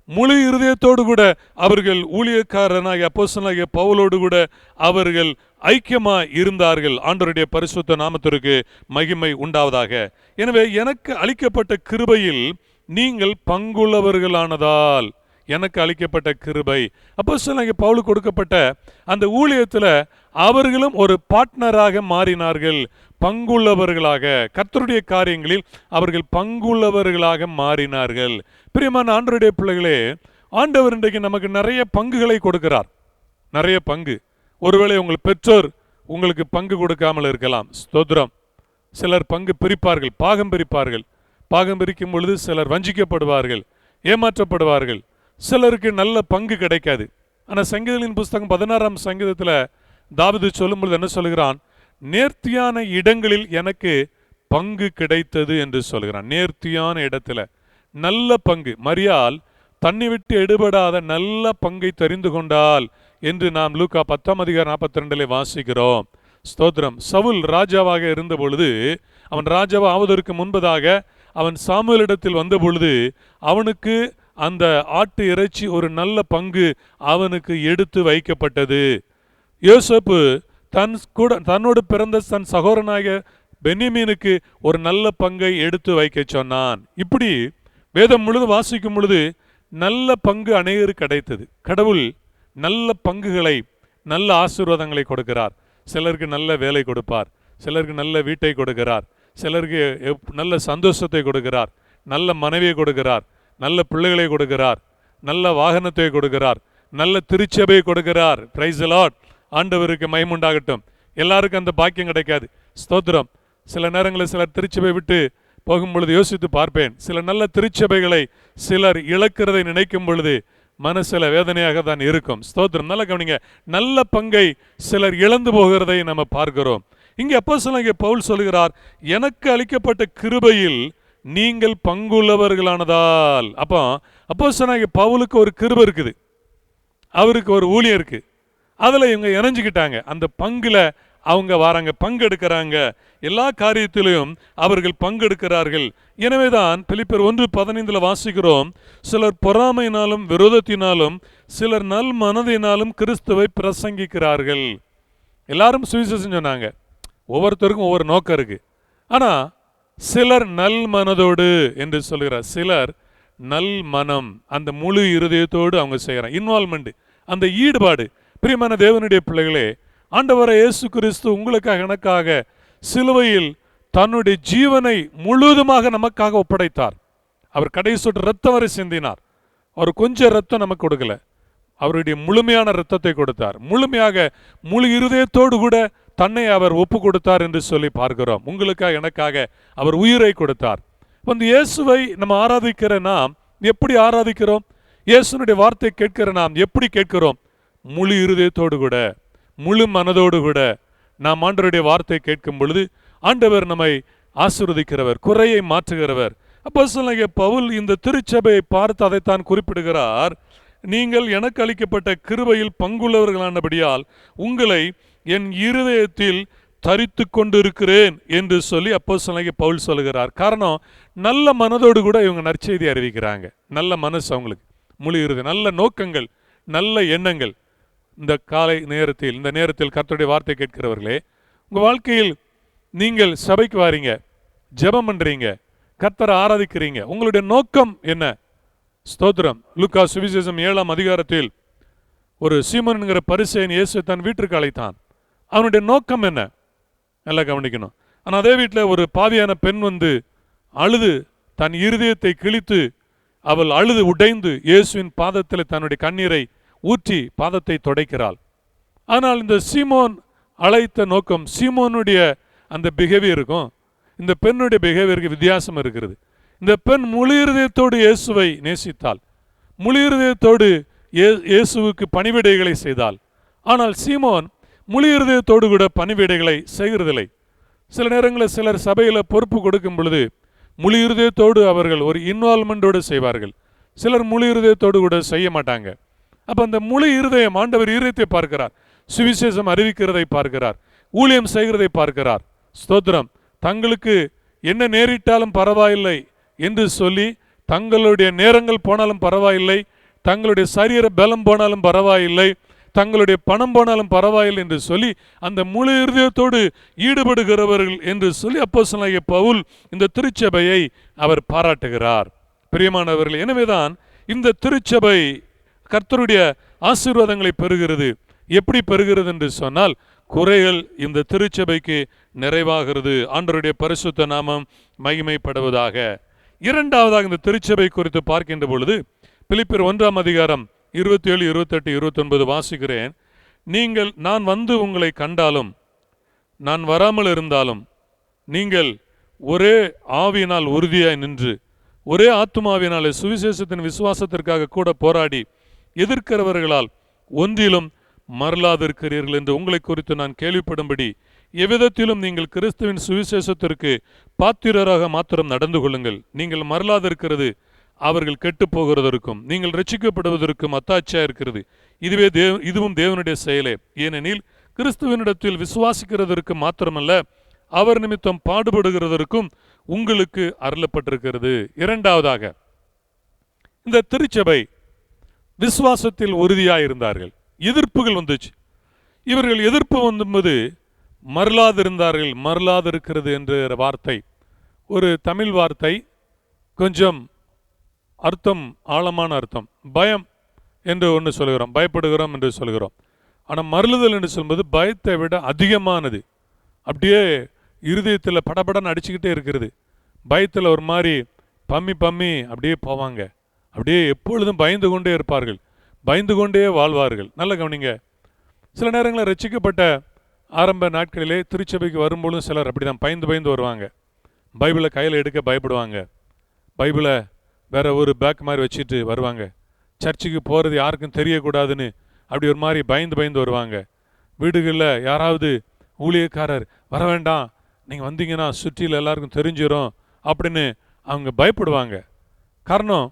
முழு இருதயத்தோடு கூட அவர்கள் ஊழியக்காரனாகிய அப்போஸ்தலனாகிய பவுலோடு கூட அவர்கள் ஐக்கியமாய் இருந்தார்கள். ஆண்டவருடைய பரிசுத்த நாமத்திற்கு மகிமை உண்டாவதாக. எனவே எனக்கு அளிக்கப்பட்ட கிருபையில் நீங்கள் பங்குள்ளவர்களானதால், எனக்கு அளிக்கப்பட்ட கிருபை, அப்போஸ்தலனாகிய பவுலுக்கு கொடுக்கப்பட்ட அந்த ஊழியத்தில் அவர்களும் ஒரு பார்ட்னராக மாறினார்கள். பங்குள்ளவர்களாக, கர்த்தருடைய காரியங்களில் அவர்கள் பங்குள்ளவர்களாக மாறினார்கள். பிரியமான ஆண்டவருடைய பிள்ளைகளே, ஆண்டவர் இன்றைக்கு நமக்கு நிறைய பங்குகளை கொடுக்கிறார். நிறைய பங்கு. ஒருவேளை உங்கள் பெற்றோர் உங்களுக்கு பங்கு கொடுக்காமல் இருக்கலாம். ஸ்தோத்திரம். சிலர் பங்கு பிரிப்பார்கள், பாகம் பிரிப்பார்கள். பாகம் பிரிக்கும் பொழுது சிலர் வஞ்சிக்கப்படுவார்கள், ஏமாற்றப்படுவார்கள். சிலருக்கு நல்ல பங்கு கிடைக்காது. ஆனால் சங்கீதங்களின் புஸ்தகம் 16ஆம் சங்கீதத்தில் தாவீது சொல்லும் பொழுது என்ன சொல்கிறான்? நேர்த்தியான இடங்களில் எனக்கு பங்கு கிடைத்தது என்று சொல்கிறான். நேர்த்தியான இடத்துல நல்ல பங்கு. மரியாள் தண்ணி விட்டு எடுபடாத நல்ல பங்கை தெரிந்து கொண்டால் என்று நாம் லூக்கா 10:42 வாசிக்கிறோம். ஸ்தோத்திரம். சவுல் ராஜாவாக இருந்த பொழுது, அவன் ராஜாவா ஆவதற்கு முன்பதாக அவன் சாமுவேலிடத்தில் வந்த பொழுது அவனுக்கு அந்த ஆட்டு இறைச்சி ஒரு நல்ல பங்கு அவனுக்கு எடுத்து வைக்கப்பட்டது. யோசேப்பு தன்னோடு பிறந்த தன் சகோதரனாகிய பென்யமீனுக்கு ஒரு நல்ல பங்கை எடுத்து வைக்க சொன்னான். இப்படி வேதம் முழுது வாசிக்கும் பொழுது நல்ல பங்கு அநேகருக்கு கிடைத்தது. கடவுள் நல்ல பங்குகளை, நல்ல ஆசீர்வாதங்களை கொடுக்கிறார். சிலருக்கு நல்ல வேலை கொடுப்பார், சிலருக்கு நல்ல வீட்டை கொடுக்கிறார், சிலருக்கு நல்ல சந்தோஷத்தை கொடுக்கிறார், நல்ல மனைவியை கொடுக்கிறார், நல்ல பிள்ளைகளை கொடுக்கிறார், நல்ல வாகனத்தை கொடுக்கிறார், நல்ல திருச்சபையை கொடுக்கிறார். Praise the Lord. ஆண்டவருக்கு மகிமையுண்டாகட்டும். எல்லாருக்கும் அந்த பாக்கியம் கிடைக்காது. ஸ்தோத்திரம். சில நேரங்களில் சிலர் திருச்சபை விட்டு போகும் பொழுது யோசித்து பார்ப்பேன். சில நல்ல திருச்சபைகளை சிலர் இழக்கிறதை நினைக்கும் பொழுது மனசில் வேதனையாக தான் இருக்கும். ஸ்தோத்திரம். நல்ல கவனிங்க. நல்ல பங்கை சிலர் இழந்து போகிறதை நம்ம பார்க்கிறோம். இங்கே அப்போஸ்தலனாகிய பவுல் சொல்கிறார், எனக்கு அளிக்கப்பட்ட கிருபையில் நீங்கள் பங்குள்ளவர்களானதால். அப்போ அப்போஸ்தலனாகிய பவுலுக்கு ஒரு கிருபை இருக்குது, அவருக்கு ஒரு ஊழியம் இருக்கு. அதில் இவங்க இணைஞ்சுக்கிட்டாங்க. அந்த பங்குல அவங்க வராங்க, பங்கெடுக்கிறாங்க. எல்லா காரியத்திலையும் அவர்கள் பங்கெடுக்கிறார்கள். எனவேதான் பிலிப்பியர் 1:15 வாசிக்கிறோம், சிலர் பொறாமையினாலும் விரோதத்தினாலும் சிலர் நல் மனதினாலும் கிறிஸ்துவை பிரசங்கிக்கிறார்கள். எல்லாரும் சுவிசேஷம் சொன்னாங்க. ஒவ்வொருத்தருக்கும் ஒவ்வொரு நோக்கம் இருக்கு. ஆனா சிலர் நல் மனதோடு என்று சொல்கிறார். சிலர் நல் மனம், அந்த முழு இருதயத்தோடு அவங்க செய்யறாங்க. இன்வால்மெண்ட், அந்த ஈடுபாடு. பிரியமான தேவனுடைய பிள்ளைகளே, ஆண்டவராகிய இயேசு கிறிஸ்து உங்களுக்காக எனக்காக சிலுவையில் தன்னுடைய ஜீவனை முழுவதுமாக நமக்காக ஒப்படைத்தார். அவர் கடைசி சொட்டு ரத்தம் வரை சிந்தினார். அவர் கொஞ்சம் ரத்தம் நமக்கு கொடுக்கல, அவருடைய முழுமையான ரத்தத்தை கொடுத்தார். முழுமையாக முழு இருதயத்தோடு கூட தன்னை அவர் ஒப்பு கொடுத்தார் என்று சொல்லி பார்க்கிறோம். உங்களுக்காக எனக்காக அவர் உயிரை கொடுத்தார். வந்து இயேசுவை நம்ம ஆராதிக்கிற நாம் எப்படி ஆராதிக்கிறோம்? இயேசுனுடைய வார்த்தை கேட்கிற நாம் எப்படி கேட்கிறோம்? முழு இருதயத்தோடு கூட, முழு மனதோடு கூட நாம் ஆண்டவருடைய வார்த்தை கேட்கும் பொழுது ஆண்டவர் நம்மை ஆசீர்வதிக்கிறவர், குறையை மாற்றுகிறவர். அப்போஸ்தலனாகிய பவுல் இந்த திருச்சபையை பார்த்து அதைத்தான் குறிப்பிடுகிறார். நீங்கள் எனக்கு அளிக்கப்பட்ட கிருபையில் பங்குள்ளவர்களானபடியால் உங்களை என் இருதயத்தில் தரித்து கொண்டிருக்கிறேன் என்று சொல்லி அப்போஸ்தலனாகிய பவுல் சொல்லுகிறார். காரணம், நல்ல மனதோடு கூட இவங்க நற்செய்தி அறிவிக்கிறாங்க. நல்ல மனசு அவங்களுக்கு, முழு இருதயம், நல்ல நோக்கங்கள், நல்ல எண்ணங்கள். இந்த காலை நேரத்தில், இந்த நேரத்தில் கர்த்தருடைய வார்த்தை கேட்கிறவர்களே, உங்கள் வாழ்க்கையில் நீங்கள் சபைக்கு வாரீங்க, ஜெபம் பண்றீங்க, கர்த்தரை ஆராதிக்கிறீங்க, உங்களுடைய நோக்கம் என்ன? ஸ்தோத்திரம். லூக்கா சுவிசேஷம் 7ஆம் அதிகாரத்தில் ஒரு சீமோன் என்கிற பரிசேயன் இயேசு தன் வீட்டிற்கு அழைத்தான். அவனுடைய நோக்கம் என்ன? நல்லா கவனிக்கணும். ஆனால் அதே வீட்டில் ஒரு பாவியான பெண் வந்து அழுது தன் இருதயத்தை கிழித்து அவள் அழுது உடைந்து இயேசுவின் பாதத்தில் தன்னுடைய கண்ணீரை ஊற்றி பாதத்தை துடைக்கிறாள். ஆனால் இந்த சீமோன் அழைத்த நோக்கம், சீமோனுடைய அந்த பிஹேவியருக்கும் இந்த பெண்ணுடைய பிஹேவியருக்கு வித்தியாசம் இருக்கிறது. இந்த பெண் முழு இருதயத்தோடு இயேசுவை நேசித்தாள், முழு இருதயத்தோடு இயேசுவுக்கு பணிவிடைகளை செய்தாள். ஆனால் சீமோன் முழு இருதயத்தோடு கூட பணிவிடைகளை செய்கிறதில்லை. சில நேரங்களில் சிலர் சபையில் பொறுப்பு கொடுக்கும் பொழுது முழு இருதயத்தோடு அவர்கள் ஒரு இன்வால்மெண்டோடு செய்வார்கள், சிலர் முழு இருதயத்தோடு கூட செய்ய மாட்டாங்க. அப்போ அந்த முழு இருதயம், ஆண்டவர் இருதயத்தை பார்க்கிறார், சுவிசேஷம் அறிவிக்கிறதை பார்க்கிறார், ஊழியம் செய்கிறதை பார்க்கிறார். ஸ்தோத்திரம். தங்களுக்கு என்ன நேரிட்டாலும் பரவாயில்லை என்று சொல்லி, தங்களுடைய நேரங்கள் போனாலும் பரவாயில்லை, தங்களுடைய சரீர பலம் போனாலும் பரவாயில்லை, தங்களுடைய பணம் போனாலும் பரவாயில்லை என்று சொல்லி அந்த முழு இருதயத்தோடு ஈடுபடுகிறவர்கள் என்று சொல்லி அப்போஸ்தலனாகிய பவுல் இந்த திருச்சபையை அவர் பாராட்டுகிறார். பிரியமானவர்கள், எனவேதான் இந்த திருச்சபை கர்த்தருடைய ஆசீர்வாதங்களை பெறுகிறது. எப்படி பெறுகிறது என்று சொன்னால், குறைகள் இந்த திருச்சபைக்கு நிறைவாகிறது. ஆண்டவருடைய பரிசுத்த நாமம் மகிமைப்படுவதாக. இரண்டாவதாக இந்த திருச்சபை குறித்து பார்க்கின்ற பொழுது பிலிப்பியர் 1 அதிகாரம் 27, 28, 29 வாசிக்கிறேன். நீங்கள் நான் வந்து உங்களை கண்டாலும் நான் வராமல் இருந்தாலும் நீங்கள் ஒரே ஆவியினால் உறுதியாய் நின்று ஒரே ஆத்துமாவினாலே சுவிசேஷத்தின் விசுவாசத்திற்காக கூட போராடி எதிர்க்கிறவர்களால் ஒன்றிலும் மறலாதிருக்கிறீர்கள் என்று உங்களை குறித்து நான் கேள்விப்படும்படி எவ்விதத்திலும் நீங்கள் கிறிஸ்துவின் சுவிசேஷத்திற்கு பாத்திரராக மாத்திரம் நடந்து கொள்ளுங்கள். நீங்கள் மறலாதிருக்கிறது அவர்கள் கெட்டு போகிறதற்கும் நீங்கள் ரட்சிக்கப்படுவதற்கும் அத்தாட்சியா இருக்கிறது. இதுவும் தேவனுடைய செயலே. ஏனெனில் கிறிஸ்துவனிடத்தில் விசுவாசிக்கிறதற்கு மாத்திரமல்ல, அவர் நிமித்தம் பாடுபடுகிறதற்கும் உங்களுக்கு அருளப்பட்டிருக்கிறது. இரண்டாவதாக, இந்த திருச்சபை விசுவாசத்தில் உறுதியாயிருந்தார்கள். எதிர்ப்புகள் வந்துச்சு. இவர்கள் எதிர்ப்பு வந்தபோது மறலாதிருந்தார்கள். மறலாதிருக்கிறது என்ற வார்த்தை ஒரு தமிழ் வார்த்தை, கொஞ்சம் அர்த்தம், ஆழமான அர்த்தம். பயம் என்று ஒன்று சொல்கிறோம், பயப்படுகிறோம் என்று சொல்கிறோம். ஆனால் மறலுதல் என்று சொல்வது பயத்தை விட அதிகமானது. அப்படியே இருதயத்தில் படபடன்னு அடிச்சுக்கிட்டே இருக்கிறது. பயத்தில் ஒரு மாதிரி பம்மி அப்படியே போவாங்க. அப்படியே எப்பொழுதும் பயந்து கொண்டே இருப்பார்கள், பயந்து கொண்டே வாழ்வார்கள். நல்ல கவனிங்க. சில நேரங்களில் ரட்சிக்கப்பட்ட ஆரம்ப நாட்களிலே திருச்சபைக்கு வரும்பொழுதும் சிலர் அப்படி தான் பயந்து வருவாங்க. பைபிளை கையில் எடுக்க பயப்படுவாங்க, பைபிளை வேற ஒரு பேக் மாதிரி வச்சுட்டு வருவாங்க. சர்ச்சுக்கு போகிறது யாருக்கும் தெரியக்கூடாதுன்னு அப்படி ஒரு மாதிரி பயந்து வருவாங்க. வீடுகளில் யாராவது ஊழியக்காரர் வர வேண்டாம், நீங்கள் வந்தீங்கன்னா சுற்றியில் எல்லாருக்கும் தெரிஞ்சிடும் அப்படின்னு அவங்க பயப்படுவாங்க. காரணம்,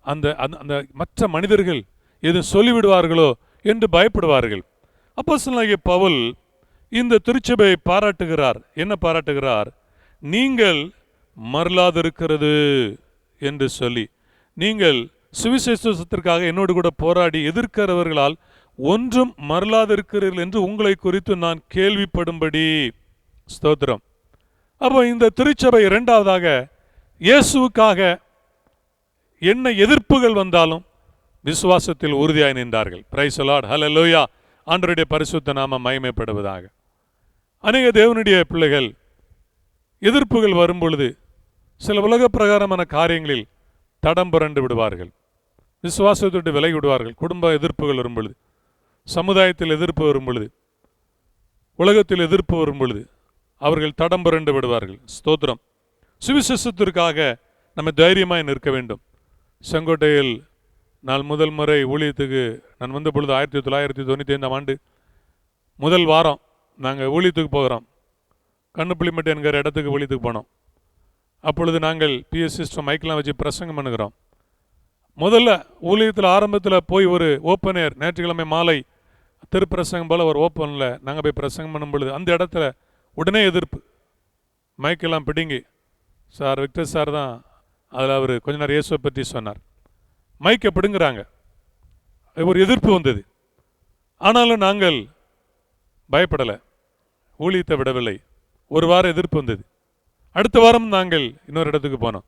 அந்த அந்த மற்ற மனிதர்கள் எதுவும் சொல்லிவிடுவார்களோ என்று பயப்படுவார்கள். அப்போஸ்தலனாகிய பவுல் இந்த திருச்சபையை பாராட்டுகிறார். என்ன பாராட்டுகிறார்? நீங்கள் மறலாதிருக்கிறது என்று சொல்லி, நீங்கள் சுவிசேஷத்திற்காக என்னோடு கூட போராடி எதிர்க்கிறவர்களால் ஒன்றும் மறலாதிருக்கிறீர்கள் என்று உங்களை குறித்து நான் கேள்விப்படும்படி. ஸ்தோத்திரம். அப்போ இந்த திருச்சபை இரண்டாவதாக இயேசுவுக்காக என்ன எதிர்ப்புகள் வந்தாலும் விசுவாசத்தில் உறுதியாய் நின்றார்கள். பிரைஸ் தி லார்ட், ஹல்லேலூயா. ஆண்டவருடைய பரிசுத்த நாமம் மகிமைப்படுவதாக. அநேக தேவனுடைய பிள்ளைகள் எதிர்ப்புகள் வரும்பொழுது சில உலக பிரகாரமான காரியங்களில் தடம் புரண்டு விடுவார்கள், விசுவாசத்தோடு விலகி விடுவார்கள். குடும்ப எதிர்ப்புகள் வரும் பொழுது, சமுதாயத்தில் எதிர்ப்பு வரும் பொழுது, உலகத்தில் எதிர்ப்பு வரும் பொழுது அவர்கள் தடம் புரண்டு விடுவார்கள். ஸ்தோத்திரம். சுவிசேஷத்திற்காக நம்ம தைரியமாய் நிற்க வேண்டும். செங்கோட்டையில் நான் முதல் முறை ஊழியத்துக்கு நான் வந்த பொழுது 1995 ஆண்டு முதல் வாரம் நாங்கள் ஊழியத்துக்கு போகிறோம். கண்ணுப்புளிமட்டு என்கிற இடத்துக்கு ஊழியத்துக்கு போனோம். அப்பொழுது நாங்கள் பிஎஸ் சிஸ்டம் மைக்கெலாம் வச்சு பிரசங்கம் பண்ணுகிறோம். முதல்ல ஊழியத்தில் ஆரம்பத்தில் போய் ஒரு ஓப்பன் ஏர், ஞாயிற்றுக்கிழமை மாலை திருப்பிரசங்கம் போல் ஒரு ஓப்பனில் நாங்கள் போய் பிரசங்கம் பண்ணும் பொழுது அந்த இடத்துல உடனே எதிர்ப்பு. மைக்கெல்லாம் பிடிங்கி, சார் விக்டர் சார் தான் அதில் அவர் கொஞ்ச நேரம் இயேசுவை பற்றி சொன்னார். மைக்கை பிடுங்குறாங்க. ஒரு எதிர்ப்பு வந்தது. ஆனாலும் நாங்கள் பயப்படலை, ஊழியத்தை விடவில்லை. ஒரு வாரம் எதிர்ப்பு வந்தது. அடுத்த வாரம் நாங்கள் இன்னொரு இடத்துக்கு போனோம்.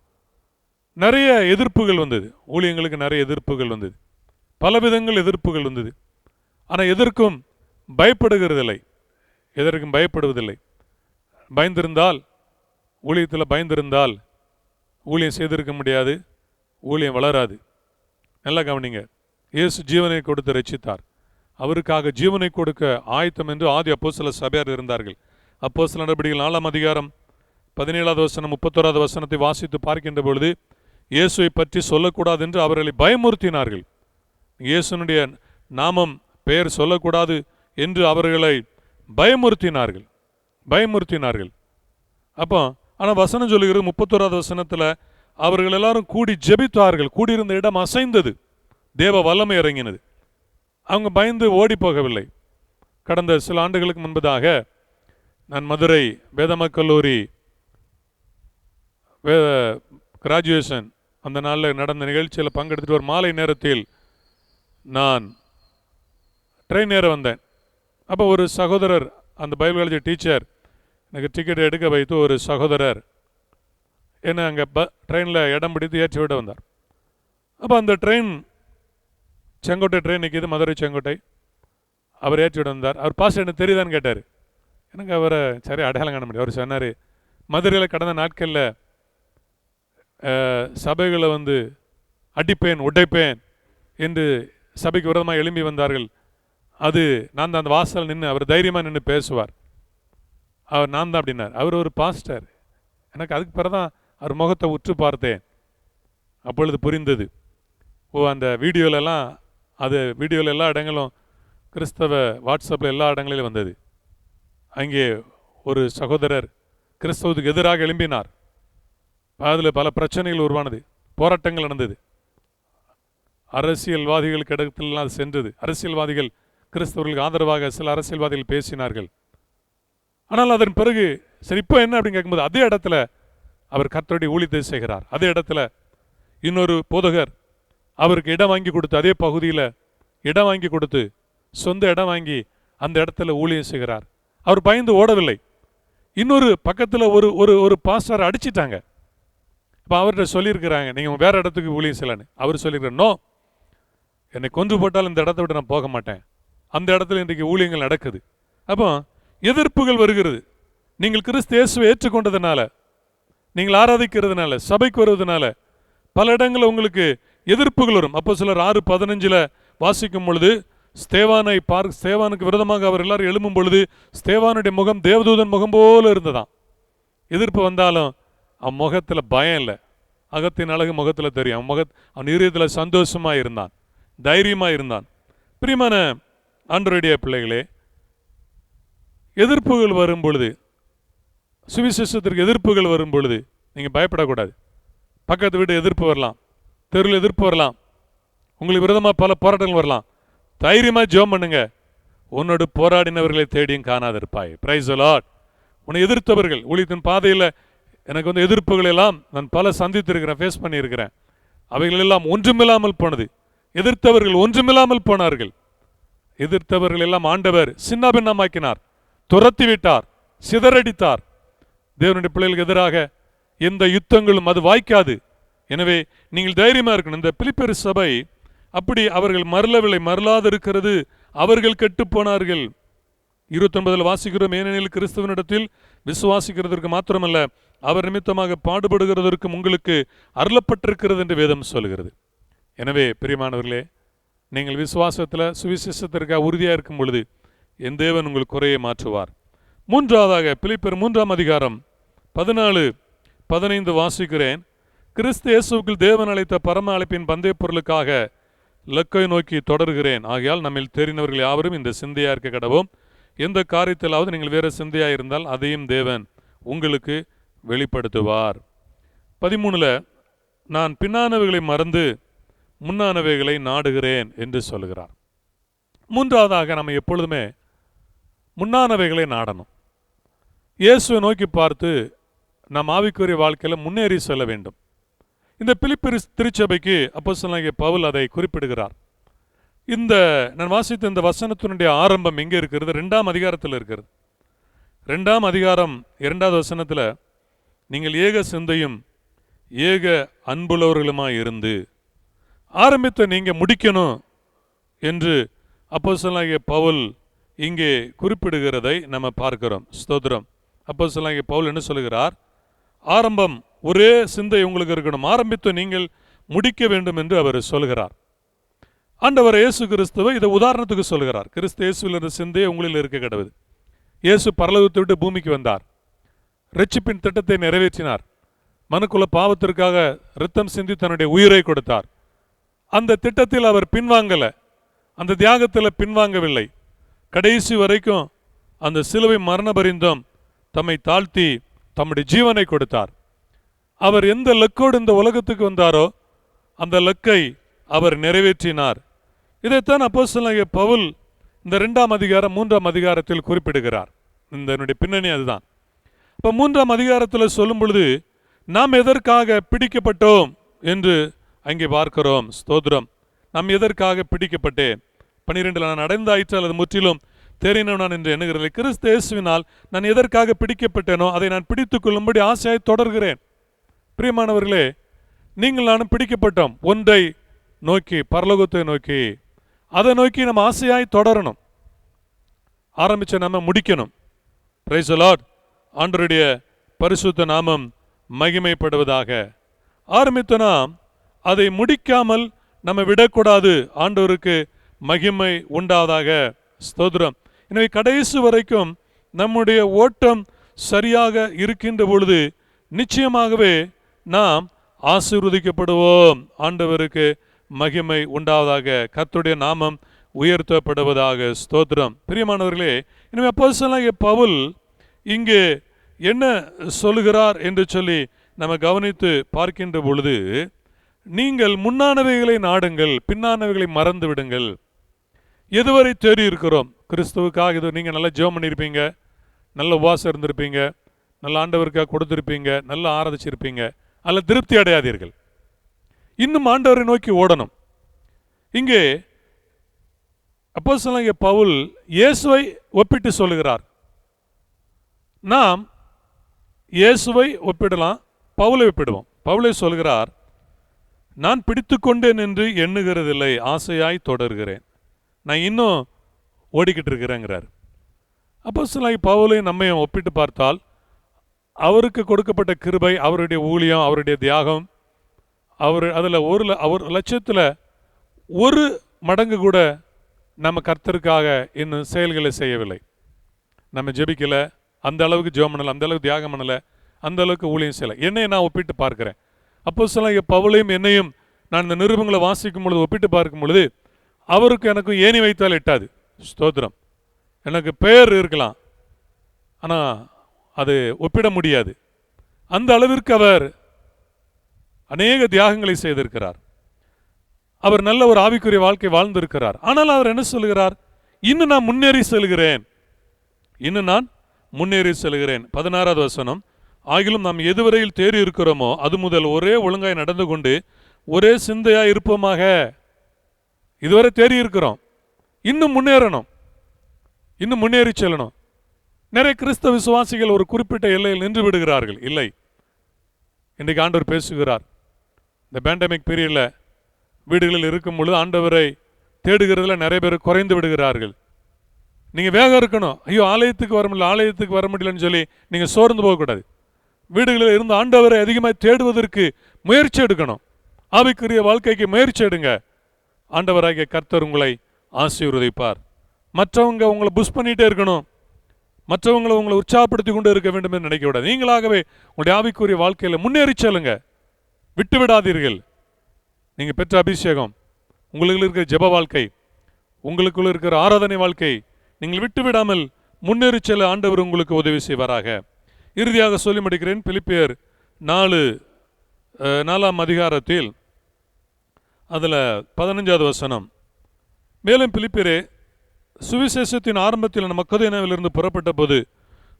நிறைய எதிர்ப்புகள் வந்தது. ஊழியங்களுக்கு நிறைய எதிர்ப்புகள் வந்தது, பலவிதங்கள் எதிர்ப்புகள் வந்தது. ஆனால் எதற்கும் பயப்படுகிறதில்லை, எதற்கும் பயப்படுவதில்லை. பயந்திருந்தால், ஊழியத்தில் பயந்திருந்தால் ஊழியம் செய்திருக்க முடியாது, ஊழியம் வளராது. நல்லா கவனிங்க. இயேசு ஜீவனை கொடுத்து ரட்சித்தார். அவருக்காக ஜீவனை கொடுக்க ஆயத்தம் என்று ஆதி அப்போஸ்தல சபையார் இருந்தார்கள். அப்போஸ்தல நடபடிகள் 4 அதிகாரம் 17வது வசனம் 31வது வசனத்தை வாசித்து பார்க்கின்ற பொழுது இயேசுவை பற்றி சொல்லக்கூடாது என்று அவர்களை பயமுறுத்தினார்கள். இயேசுனுடைய நாமம் பெயர் சொல்லக்கூடாது என்று அவர்களை பயமுறுத்தினார்கள். அப்போ ஆனால் வசனம் சொல்லுகிறது 31வது வசனத்தில் அவர்கள் எல்லாரும் கூடி ஜெபித்தார்கள். கூடியிருந்த இடம் அசைந்தது, தேவ வல்லமை இறங்கினது. அவங்க பயந்து ஓடி போகவில்லை. கடந்த சில ஆண்டுகளுக்கு முன்பதாக நான் மதுரை வேதம கல்லூரி கிராஜுவேஷன் அந்த நாளில் நடந்த நிகழ்ச்சியில் பங்கெடுத்துட்டு ஒரு மாலை நேரத்தில் நான் ட்ரெயின் ஏற வந்தேன். அப்போ ஒரு சகோதரர், அந்த பயோலஜி டீச்சர், எனக்கு டிக்கெட் எடுக்க வைத்து ஒரு சகோதரர் என்னை அங்கே ட்ரெயினில் இடம் பிடித்து ஏற்றி விட வந்தார். அப்போ அந்த ட்ரெயின் செங்கோட்டை ட்ரெயின் நிற்கிது, மதுரை செங்கோட்டை. அவர் ஏற்றி விட வந்தார். அவர் பாஸ் எனக்கு தெரியுதான்னு கேட்டார். எனக்கு அவரை சரி அடையாளம் காண முடியும். அவர் சொன்னார், மதுரையில் கடந்த நாட்களில் சபைகளை அடிப்பேன் உடைப்பேன் என்று சபைக்கு விரோதமாக எழும்பி வந்தார்கள். அது நான் தான் அந்த வாசல் நின்று அவர் தைரியமாக நின்று பேசுவார். அவர் நான் தான் அப்படின்னார். அவர் ஒரு பாஸ்டர். எனக்கு அதுக்கு பிறகு தான் அவர் முகத்தை உற்று பார்த்தேன். அப்பொழுது புரிந்தது, அந்த வீடியோலெல்லாம் வீடியோவில் எல்லா இடங்களும் கிறிஸ்தவ வாட்ஸ்அப்பில் எல்லா இடங்களிலும் வந்தது. அங்கே ஒரு சகோதரர் கிறிஸ்தவத்துக்கு எதிராக எழும்பினார். அதில் பல பிரச்சனைகள் உருவானது, போராட்டங்கள் நடந்தது. அரசியல்வாதிகளுக்கு இடத்திலெல்லாம் அது சென்றது. அரசியல்வாதிகள் கிறிஸ்தவர்களுக்கு ஆதரவாக சில அரசியல்வாதிகள் பேசினார்கள். ஆனால் அதன் பிறகு சரி இப்போ என்ன அப்படின்னு கேட்கும்போது அதே இடத்துல அவர் கர்த்தருடைய ஊழியத்தை செய்கிறார். அதே இடத்துல இன்னொரு போதகர் அவருக்கு இடம் வாங்கி கொடுத்து, அதே பகுதியில் இடம் வாங்கி கொடுத்து, சொந்த இடம் வாங்கி அந்த இடத்துல ஊழியம் செய்கிறார். அவர் பயந்து ஓடவில்லை. இன்னொரு பக்கத்தில் ஒரு பாஸ்டர் அடிச்சிட்டாங்க. இப்போ அவர்கிட்ட சொல்லியிருக்கிறாங்க, நீங்கள் வேற இடத்துக்கு ஊழியம் செய்யலான்னு. அவர் சொல்லியிருக்கார், நோ, என்னை கொன்று போட்டால் இந்த இடத்த விட்டு நான் போக மாட்டேன். அந்த இடத்துல இன்றைக்கு ஊழியங்கள் நடக்குது. அப்போ எதிர்ப்புகள் வருகிறது. நீங்கள் கிறிஸ்து இயேசுவை ஏற்றுக்கொண்டதுனால, நீங்கள் ஆராதிக்கிறதுனால, சபைக்கு வருவதனால பல இடங்களில் உங்களுக்கு எதிர்ப்புகள் வரும். அப்போ சிலர் 6:15 வாசிக்கும் பொழுது ஸ்தேவானுக்கு விரோதமாக அவர் எல்லாரும் எழும்பும் பொழுது ஸ்தேவானுடைய முகம் தேவதூதன் முகம் போல இருந்ததாம். எதிர்ப்பு வந்தாலும் அவன் முகத்தில் பயம் இல்லை, அகத்தின் அழகு முகத்தில் தெரியும். அவன் இதயத்தில் சந்தோஷமாக இருந்தான், தைரியமாக இருந்தான். பிரியமான ஆண்டவருடைய பிள்ளைகளே, எதிர்ப்புகள் வரும் பொழுது, சுவிசேஷத்திற்கு எதிர்ப்புகள் வரும் பொழுது நீங்கள் பயப்படக்கூடாது. பக்கத்து வீட்டு எதிர்ப்பு வரலாம், தெருவில் எதிர்ப்பு வரலாம், உங்களுக்கு விரோதமாக பல போராட்டங்கள் வரலாம். தைரியமாக ஜெபம் பண்ணுங்க. உன்னோடு போராடினவர்களை தேடியும் காணாதிருப்பாய். Praise the Lord. உன்னை எதிர்த்தவர்கள், ஊழியத்தின் பாதையில் எனக்கு எதிர்ப்புகள் எல்லாம் நான் பல சந்தித்திருக்கிறேன், ஃபேஸ் பண்ணியிருக்கிறேன். அவைகள் எல்லாம் ஒன்றுமில்லாமல் போனது. எதிர்த்தவர்கள் ஒன்றுமில்லாமல் போனார்கள். எதிர்த்தவர்கள் எல்லாம் ஆண்டவர் சின்னபின்னமாக்கினார், துரத்தி விட்டார், சிதறடித்தார். தேவனுடைய பிள்ளைகளுக்கு எதிராக எந்த யுத்தங்களும் அது வாய்க்காது. எனவே நீங்கள் தைரியமாக இருக்கணும். இந்த பிலிப்பியர் சபை அப்படி அவர்கள் மறலவில்லை, மறலாது இருக்கிறது. அவர்கள் கெட்டு போனார்கள். 29 வாசிக்கிறோம், ஏனெனில் கிறிஸ்துவனிடத்தில் விசுவாசிக்கிறதற்கு மாத்திரமல்ல, அவர் நிமித்தமாக பாடுபடுகிறதற்கும் உங்களுக்கு அருளப்பட்டிருக்கிறது என்று வேதம் சொல்கிறது. எனவே பிரியமானவர்களே, நீங்கள் விசுவாசத்தில் சுவிசேஷத்திற்காக உறுதியாக இருக்கும் பொழுது என் தேவன் உங்கள் குறையை மாற்றுவார். மூன்றாவதாக பிலிப்பியர் 3ஆம் அதிகாரம் 14-15 வாசிக்கிறேன். கிறிஸ்து இயேசுவுக்குள் தேவன் அழைத்த பரம அழைப்பின் பந்தய பொருளுக்காக இலக்கை நோக்கி தொடர்கிறேன். ஆகையால் நம்மில் தெரிந்தவர்கள் யாவரும் இந்த சிந்தையா இருக்க கடவோம். எந்த காரியத்திலாவது நீங்கள் வேறு சிந்தையா இருந்தால் அதையும் தேவன் உங்களுக்கு வெளிப்படுத்துவார். 13 நான் பின்னானவைகளை மறந்து முன்னானவைகளை நாடுகிறேன் என்று சொல்கிறார். மூன்றாவதாக நம்ம எப்பொழுதுமே முன்னானவைகளை நாடணும். இயேசுவை நோக்கி பார்த்து நாம் ஆவிக்குரிய வாழ்க்கையில் முன்னேறி செல்ல வேண்டும். இந்த பிலிப்பியர் திருச்சபைக்கு அப்போஸ்தலனாகிய பவுல் அதை குறிப்பிடுகிறார். நான் வாசித்த இந்த வசனத்தினுடைய ஆரம்பம் எங்கே இருக்கிறது? 2ஆம் அதிகாரத்தில் இருக்கிறது. 2ஆம் அதிகாரம் 2வது வசனத்தில் நீங்கள் ஏக சிந்தையும் ஏக அன்புள்ளவர்களுமாய் இருந்து ஆரம்பித்த நீங்கள் முடிக்கணும் என்று அப்போஸ்தலனாகிய பவுல் இங்கே குறிப்பிடுகிறதை நம்ம பார்க்கிறோம். ஸ்தோத்திரம். அப்போஸ்தலனாகிய பவுல் என்ன சொல்லுகிறார்? ஆரம்பம் ஒரே சிந்தை உங்களுக்கு இருக்கணும், ஆரம்பித்து நீங்கள் முடிக்க வேண்டும் என்று அவர் சொல்கிறார். ஆண்டவர் இயேசு கிறிஸ்துவை இதை உதாரணத்துக்கு சொல்கிறார். கிறிஸ்து இயேசுவில் இருந்த சிந்தையை உங்களில் இருக்க கடவுது. இயேசு பரலோகத்தை விட்டு பூமிக்கு வந்தார். இரட்சிப்பின் திட்டத்தை நிறைவேற்றினார். மனுக்குல பாவத்திற்காக இரத்தம் சிந்தி தன்னுடைய உயிரை கொடுத்தார். அந்த திட்டத்தில் அவர் பின்வாங்கல, அந்த தியாகத்தில் பின்வாங்கவில்லை. கடைசி வரைக்கும் அந்த சிலுவை மரண பரிந்தும் தம்மை தாழ்த்தி தம்முடைய ஜீவனை கொடுத்தார். அவர் எந்த லக்கோடு இந்த உலகத்துக்கு வந்தாரோ அந்த லக்கை அவர் நிறைவேற்றினார். இதைத்தான் அப்போஸ்தலனாகிய பவுல் இந்த 2ஆம் அதிகாரம் 3ஆம் அதிகாரத்தில் குறிப்பிடுகிறார். இந்த பின்னணி அதுதான். இப்போ 3ஆம் அதிகாரத்தில் சொல்லும் பொழுது நாம் எதற்காக பிடிக்கப்பட்டோம் என்று அங்கே பார்க்கிறோம். ஸ்தோத்திரம். நாம் எதற்காக பிடிக்கப்பட்டேன்? 12 நான் அடைந்தாயிற்று அல்லது முற்றிலும் தேறினவனான் என்று எண்ணுகிறதில்லை. கிறிஸ்து இயேசுவினால் நான் எதற்காக பிடிக்கப்பட்டேனோ அதை நான் பிடித்துக் கொள்ளும்படி ஆசையாய் தொடர்கிறேன். பிரியமானவர்களே, நீங்கள் நானும் பிடிக்கப்பட்டோம் ஒன்றை நோக்கி, பரலோகத்தை நோக்கி. அதை நோக்கி நம்ம ஆசையாய் தொடரணும். ஆரம்பிச்ச நாம முடிக்கணும். Praise the Lord. ஆண்டவருடைய பரிசுத்த நாமம் மகிமைப்படுவதாக. ஆரம்பித்த நாம் அதை முடிக்காமல் நம்ம விடக்கூடாது. ஆண்டவருக்கு மகிமை உண்டாவதாக. ஸ்தோத்திரம். எனவே கடைசி வரைக்கும் நம்முடைய ஓட்டம் சரியாக இருக்கின்ற பொழுது நிச்சயமாகவே நாம் ஆசீர்வதிக்கப்படுவோம். ஆண்டவருக்கு மகிமை உண்டாவதாக. கர்த்தருடைய நாமம் உயர்த்தப்படுவதாக. ஸ்தோத்திரம். பிரியமானவர்களே, எனவே அப்போஸ்தலனாகிய பவுல் இங்கே என்ன சொல்லுகிறார் என்று சொல்லி நம்ம கவனித்து பார்க்கின்ற பொழுது, நீங்கள் முன்னானவைகளை நாடுங்கள், பின்னானவைகளை மறந்து விடுங்கள். எதுவரை தேடி இருக்கிறோம் கிறிஸ்துவுக்காக? இது நீங்கள் நல்லா ஜெபம் பண்ணியிருப்பீங்க, நல்ல உபவாசம் இருந்திருப்பீங்க, நல்ல ஆண்டவருக்காக கொடுத்திருப்பீங்க, நல்லா ஆராதிச்சிருப்பீங்க. அதில் திருப்தி அடையாதீர்கள். இன்னும் ஆண்டவரை நோக்கி ஓடணும். இங்கே அப்போஸ்தலனாகிய பவுல் இயேசுவை ஒப்பிட்டு சொல்லுகிறார். நாம் இயேசுவை ஒப்பிடலாம், பவுலை ஒப்பிடுவோம். பவுலை சொல்கிறார், நான் பிடித்து கொண்டேன் என்று எண்ணுகிறதில்லை, ஆசையாய் தொடர்கிறேன். நான் இன்னும் ஓடிக்கிட்டு இருக்கிறேங்கிறார். அப்போஸ்தலனாகிய பவுலை நம்மையும் ஒப்பிட்டு பார்த்தால் அவருக்கு கொடுக்கப்பட்ட கிருபை, அவருடைய ஊழியம், அவருடைய தியாகம், அதில் ஒரு லட்சத்தில் ஒரு மடங்கு கூட நம்ம கர்த்தருக்காக இன்னும் செயல்களை செய்யவில்லை. நம்ம ஜெபிக்கலை, அந்த அளவுக்கு ஜெபம் பண்ணலை, அந்த அளவுக்கு தியாகம் பண்ணலை, அந்த அளவுக்கு ஊழியம் செய்யலை. என்னை நான் ஒப்பிட்டு பார்க்கிறேன். அப்போஸ்தலனாகிய பவுலையும் என்னையும் நான் இந்த நிருபங்களை வாசிக்கும் பொழுது ஒப்பிட்டு பார்க்கும் பொழுது அவருக்கு எனக்கும் ஏணி வைத்தால் எட்டாது. ஸ்தோத்திரம். எனக்கு பெயர் இருக்கலாம், ஆனால் அது ஒப்பிட முடியாது. அந்த அளவிற்கு அவர் அநேக தியாகங்களை செய்திருக்கிறார். அவர் நல்ல ஒரு ஆவிக்குரிய வாழ்க்கை வாழ்ந்திருக்கிறார். ஆனால் அவர் என்ன சொல்கிறார்? இன்னும் நான் முன்னேறி செல்கிறேன், இன்னும் நான் முன்னேறி செல்கிறேன். 16வது வசனம், ஆகிலும் நாம் எதுவரையில் தேறி இருக்கிறோமோ அது முதல் ஒரே ஒழுங்காய் நடந்து கொண்டு ஒரே சிந்தையாய் இருப்போமாக. இதுவரை தேறி இருக்கிறோம், இன்னும் முன்னேறணும், இன்னும் முன்னேறி செல்லணும். நிறைய கிறிஸ்தவ விசுவாசிகள் ஒரு குறிப்பிட்ட எல்லையில் நின்று விடுகிறார்கள். இல்லை, இன்றைக்கு ஆண்டவர் பேசுகிறார். இந்த பேண்டமிக் பீரியடில் வீடுகளில் இருக்கும் பொழுது ஆண்டவரை தேடுகிறதுல நிறைய பேர் குறைந்து விடுகிறார்கள். நீங்கள் வேகம் இருக்கணும். ஐயோ, ஆலயத்துக்கு வர முடியலன்னு சொல்லி நீங்கள் சோர்ந்து போகக்கூடாது. வீடுகளில் இருந்து ஆண்டவரை அதிகமாக தேடுவதற்கு முயற்சி எடுக்கணும். ஆவிக்குரிய வாழ்க்கைக்கு முயற்சி எடுங்க. ஆண்டவராகிய கர்த்தர் உங்களை ஆசீர்வதிப்பார். மற்றவங்க உங்களை புஷ் பண்ணிகிட்டே இருக்கணும், மற்றவங்களை உங்களை உற்சாகப்படுத்தி கொண்டு இருக்க வேண்டும் என்று நினைக்க விடாது. நீங்களாகவே உங்களுடைய ஆவிக்குரிய வாழ்க்கையில் முன்னேறி செல்லுங்க, விட்டு விடாதீர்கள். நீங்கள் பெற்ற அபிஷேகம், உங்களுக்கு இருக்கிற ஜெப வாழ்க்கை, உங்களுக்குள்ள இருக்கிற ஆராதனை வாழ்க்கை, நீங்கள் விட்டு விடாமல் முன்னேறி செல்ல ஆண்டவர் உங்களுக்கு உதவி செய்வாராக. இறுதியாக சொல்லி முடிக்கிறேன். பிலிப்பியர் 4ஆம் அதிகாரத்தில் அதில் 15வது வசனம், மேலும் பிலிப்பியரே, சுவிசேஷத்தின் ஆரம்பத்தில் மக்கதேனாவிலிருந்து புறப்பட்ட போது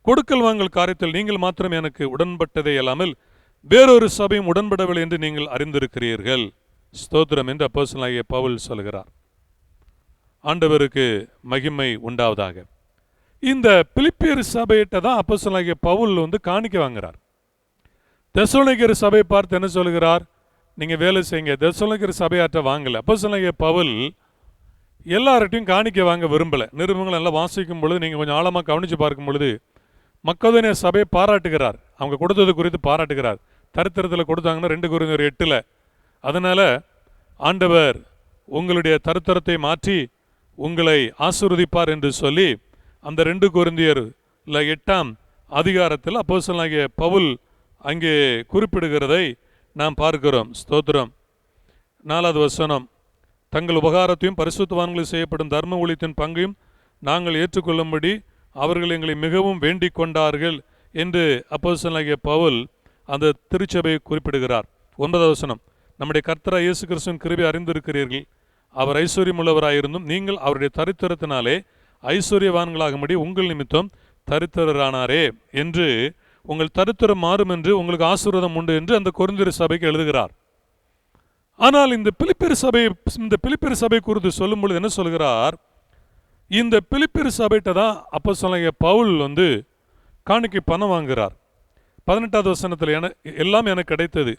கொடுக்கல் வாங்கல் காரியத்தில் நீங்கள் மாத்திரம் எனக்கு உடன்பட்டதே அல்லாமல் வேறொரு சபையும் உடன்படவில்லை என்று நீங்கள் அறிந்திருக்கிறீர்கள். ஸ்தோத்திரம் என்று அப்போஸ்தலனாகிய பவுல் சொல்கிறார். ஆண்டவருக்கு மகிமை உண்டாவதாக. இந்த பிலிப்பியர் சபையிட்ட தான் அப்போஸ்தலனாகிய பவுல் காணிக்க வாங்குறார். தெசலோனிக்கர் சபையை பார்த்து என்ன சொல்கிறார்? நீங்கள் வேலை செய்யுங்க. தெசலோனிக்கர் சபையாற்ற வாங்கலை. அப்போஸ்தலனாகிய பவுல் எல்லார்ட்டையும் காணிக்க வாங்க விரும்பலை. நிருபங்கள் எல்லாம் வாசிக்கும் பொழுது நீங்கள் கொஞ்சம் ஆழமாக கவனித்து பார்க்கும் பொழுது மக்கதோனிய சபையை பாராட்டுகிறார். அவங்க கொடுத்தது குறித்து பாராட்டுகிறார். தரித்திரத்தில் கொடுத்தாங்கன்னா 2 கொரிந்தியர் 8. அதனால் ஆண்டவர் உங்களுடைய தரித்திரத்தை மாற்றி உங்களை ஆசீர்வதிப்பார் என்று சொல்லி அந்த 2 கொரிந்தியர் 8ஆம் அதிகாரத்தில் அப்போஸ்தலனாகிய பவுல் அங்கே குறிப்பிடுகிறதை நாம் பார்க்கிறோம். ஸ்தோத்திரம். 4வது வசனம், தங்கள் உபகாரத்தையும் பரிசுத்தவான்களில் செய்யப்படும் தர்ம ஊழியத்தின் பங்கையும் நாங்கள் ஏற்றுக்கொள்ளும்படி அவர்கள் எங்களை மிகவும் வேண்டிக் கொண்டார்கள் என்று அப்போஸ்தலனாகிய பவுல் அந்த திருச்சபையை குறிப்பிடுகிறார். 9வது வசனம், நம்முடைய கர்த்தராகிய இயேசு கிறிஸ்துவின் கிருபையை அறிந்திருக்கிறீர்கள். அவர் ஐஸ்வர்யமுள்ளவராயிருந்தும் நீங்கள் அவருடைய தரித்திரத்தினாலே ஐஸ்வர்யவான்களாகும்படி உங்கள் நிமித்தம் தரித்திரரானாரே என்று, உங்கள் தரித்திரம் மாறும் என்று உங்களுக்கு ஆசீர்வாதம் உண்டு என்று அந்த கொரிந்தியர் சபைக்கு எழுதுகிறார். ஆனால் இந்த பிலிப்பியர் சபை குறித்து சொல்லும் பொழுது என்ன சொல்கிறார்? இந்த பிலிப்பியர் சபைகிட்ட தான் அப்போஸ்தலனாகிய பவுல் காணிக்கை பணம் வாங்குகிறார். 18வது வசனத்தில், எல்லாம் எனக்கு கிடைத்தது,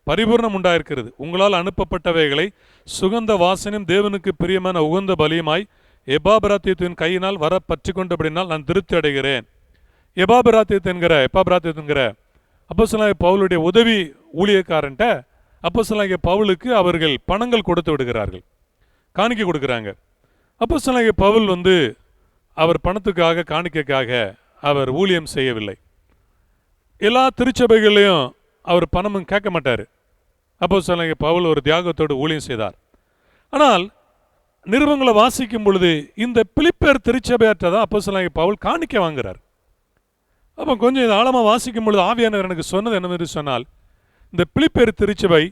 பரிபூர்ணம் உண்டாயிருக்கிறது, உங்களால் அனுப்பப்பட்டவைகளை சுகந்த வாசனையும் தேவனுக்கு பிரியமான உகந்த பலியுமாய் எபாபிராத்தியத்தின் கையினால் வர பற்றி கொண்டபடினால் நான் திருப்தி அடைகிறேன். எபாபிராத்தியத் என்கிற அப்போஸ்தலனாகிய பவுலுடைய உதவி ஊழியக்காரன்ட்ட அப்போஸ்தலனாகிய பவுலுக்கு அவர்கள் பணங்கள் கொடுத்து விடுகிறார்கள், காணிக்கை கொடுக்குறாங்க. அப்போஸ்தலனாகிய பவுல் அவர் பணத்துக்காக காணிக்கைக்காக அவர் ஊழியம் செய்யவில்லை. எல்லா திருச்சபைகளையும் அவர் பணமும் கேட்க மாட்டார். அப்போஸ்தலனாகிய பவுல் ஒரு தியாகத்தோடு ஊழியம் செய்தார். ஆனால் நிருபங்களை வாசிக்கும் பொழுது இந்த பிலிப்பியர் திருச்சபையாற்ற தான் அப்போஸ்தலனாகிய பவுல் காணிக்கை வாங்குறார். அப்போ கொஞ்சம் இது ஆழமாக வாசிக்கும் பொழுது ஆவியானவர் எனக்கு சொன்னது என்னவென்று சொன்னால், இந்த பிலிப்பியர் திருச்சபை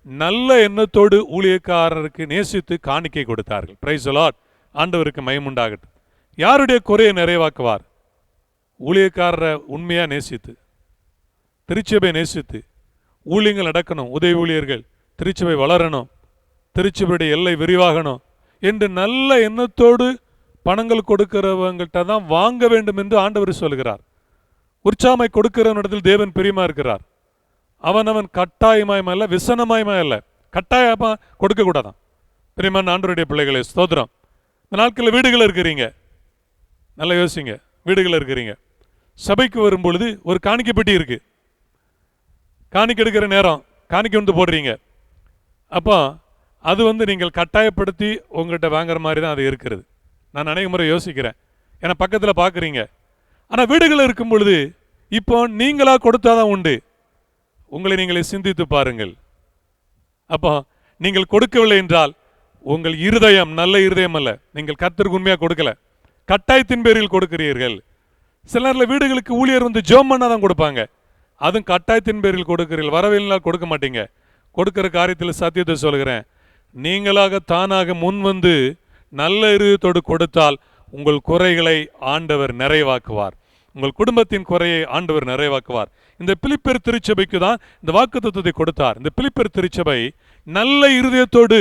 நல்ல எண்ணத்தோடு ஊழியக்காரருக்கு நேசித்து காணிக்கை கொடுத்தார்கள். Praise the Lord. ஆண்டவருக்கு மகிமையுண்டாகட்டும். யாருடைய குறையை நிறைவாக்குவார்? ஊழியக்காரரை உண்மையாக நேசித்து, திருச்சபை நேசித்து, ஊழியங்கள் நடக்கணும், உதவி ஊழியர்கள், திருச்சபை வளரணும், திருச்சபையுடைய எல்லை விரிவாகணும் என்று நல்ல எண்ணத்தோடு பணங்கள் கொடுக்கிறவங்கள்ட்ட தான் வாங்க வேண்டும் என்று ஆண்டவர் சொல்கிறார். உற்சாமை கொடுக்கிறவனிடத்தில் தேவன் பிரியமா இருக்கிறார். அவன் கட்டாயமாயமா இல்லை, விசனமாயமா இல்லை, கட்டாயமா கொடுக்க கூடாதான். பிரியமான ஆண்டவருடைய பிள்ளைகளே, ஸ்தோத்திரம். இந்த நாட்களில் வீடுகள் இருக்கிறீங்க, நல்லா யோசிங்க. வீடுகள் இருக்கிறீங்க, சபைக்கு வரும் பொழுது ஒரு காணிக்கை பெட்டி இருக்கு. காணிக்கை எடுக்கிற நேரம் காணிக்கை போடுறீங்க. அப்போ அது நீங்கள் கட்டாயப்படுத்தி உங்கள்கிட்ட வாங்குற மாதிரி தான் அது இருக்கிறது. நான் அநேக முறை யோசிக்கிறேன், ஏன்னா பக்கத்தில் பார்க்குறீங்க. ஆனால் வீடுகள் இருக்கும் பொழுது இப்போ நீங்களா கொடுத்தாதான் உண்டு. உங்களை நீங்களே சிந்தித்து பாருங்கள். அப்போ நீங்கள் கொடுக்கவில்லை என்றால் உங்கள் இருதயம் நல்ல இருதயம் அல்ல. நீங்கள் கர்த்தருக்கு உண்மையாக கொடுக்கல, கட்டாயத்தின் பேரில் கொடுக்கிறீர்கள். சிலர்ல வீடுகளுக்கு ஊழியர் ஜெபம் பண்ணாதான் கொடுப்பாங்க, அதுவும் கட்டாயத்தின் பேரில் கொடுக்கிறீர்கள். வரவில்லைனால் கொடுக்க மாட்டீங்க. கொடுக்கிற காரியத்தில் சத்தியத்தை சொல்கிறேன், நீங்களாக தானாக முன் நல்ல இருதயத்தோடு கொடுத்தால் உங்கள் குறைகளை ஆண்டவர் நிறைவாக்குவார். உங்கள் குடும்பத்தின் குறையை ஆண்டவர் நிறைவாக்குவார். இந்த பிலிப்பியர் திருச்சபைக்கு தான் இந்த வாக்குத்தத்தத்தை கொடுத்தார். இந்த பிலிப்பியர் திருச்சபை நல்ல இருதயத்தோடு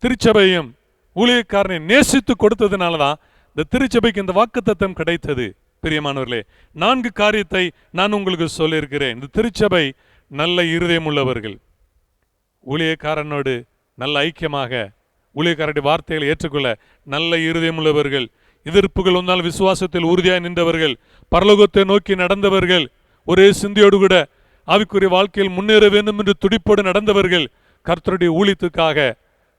திருச்சபையும் ஊழியக்காரனை நேசித்து கொடுத்ததுனால தான் இந்த திருச்சபைக்கு இந்த வாக்குத்தத்தம் கிடைத்தது. பிரியமானவர்களே, 4 காரியத்தை நான் உங்களுக்கு சொல்லியிருக்கிறேன். இந்த திருச்சபை நல்ல இருதயம் உள்ளவர்கள், ஊழியக்காரனோடு நல்ல ஐக்கியமாக ஊழியக்காரனுடைய வார்த்தைகளை ஏற்றுக்கொள்ள நல்ல இருதயம் உள்ளவர்கள், எதிர்ப்புகள் வந்தால் விசுவாசத்தில் உறுதியாய் நின்றவர்கள், பரலோகத்தை நோக்கி நடந்தவர்கள், ஒரே சிந்தையோடு கூட ஆவிக்குரிய வாழ்க்கையில் முன்னேற வேண்டும் என்று துடிப்போடு நடந்தவர்கள், கர்த்தருடைய ஊழியத்துக்காக